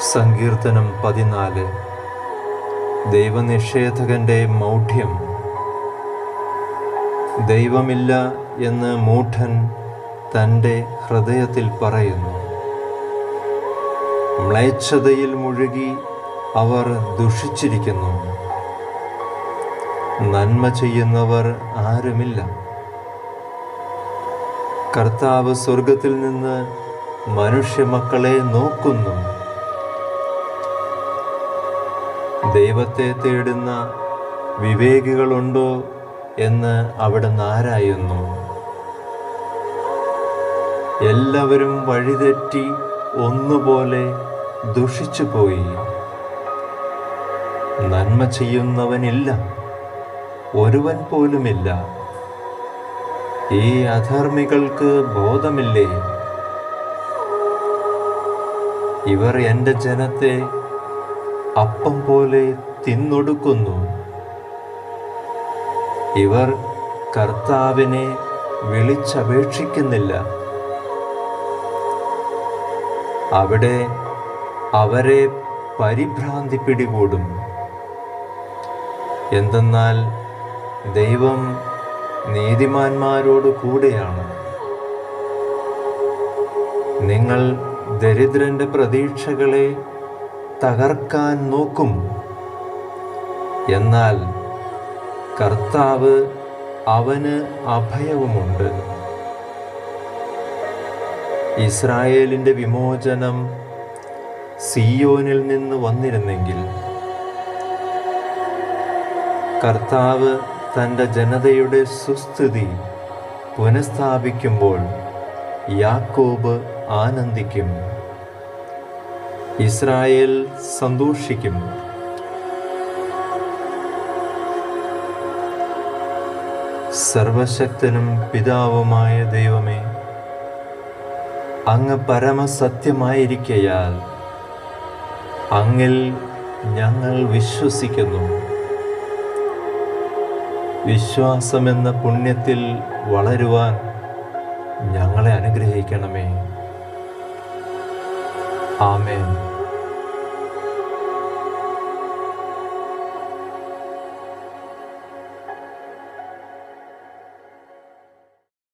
സങ്കീർത്തനം 14. ദൈവനിഷേധകന്റെ മൗഢ്യം. ദൈവമില്ല എന്ന് മൂഢൻ തൻ്റെ ഹൃദയത്തിൽ പറയുന്നു. മ്ലേച്ഛതയിൽ മുഴുകി അവർ ദുഷിച്ചിരിക്കുന്നു. നന്മ ചെയ്യുന്നവർ ആരുമില്ല. കർത്താവ് സ്വർഗത്തിൽ നിന്ന് മനുഷ്യമക്കളെ നോക്കുന്നു. ദൈവത്തെ തേടുന്ന വിവേകികളുണ്ടോ എന്ന് അവിടുന്ന് ആരായുന്നു. എല്ലാവരും വഴിതെറ്റി ഒന്നുപോലെ ദുഷിച്ചുപോയി. നന്മ ചെയ്യുന്നവനില്ല, ഒരുവൻ പോലുമില്ല. ഈ അധർമ്മികൾക്ക് ബോധമില്ലേ? ഇവർ എൻ്റെ ജനത്തെ അപ്പം പോലെ തിന്നൊടുക്കുന്നു. ഇവർ കർത്താവിനെ വിളിച്ചപേക്ഷിക്കുന്നില്ല. അവിടെ അവരെ പരിഭ്രാന്തി പിടികൂടും. എന്തെന്നാൽ ദൈവം നീതിമാന്മാരോട് കൂടെയാണ്. നിങ്ങൾ ദരിദ്രന്റെ പ്രതീക്ഷകളെ തകർക്കാൻ നോക്കും. എന്നാൽ കർത്താവ് അവന് അഭയവുമുണ്ട്. ഇസ്രായേലിൻ്റെ വിമോചനം സിയോനിൽ നിന്ന് വന്നിരുന്നെങ്കിൽ, കർത്താവ് തൻ്റെ ജനതയുടെ സുസ്ഥിതി പുനഃസ്ഥാപിക്കുമ്പോൾ യാക്കോബ് ആനന്ദിക്കും, ഇസ്രായേൽ സന്തോഷിക്കും. സർവശക്തനും പിതാവുമായ ദൈവമേ, അങ്ങ് പരമസത്യമായിരിക്കയാൽ അങ്ങിൽ ഞങ്ങൾ വിശ്വസിക്കുന്നു. വിശ്വാസമെന്ന പുണ്യത്തിൽ വളരുവാൻ ഞങ്ങളെ അനുഗ്രഹിക്കണമേ. ആമേൻ.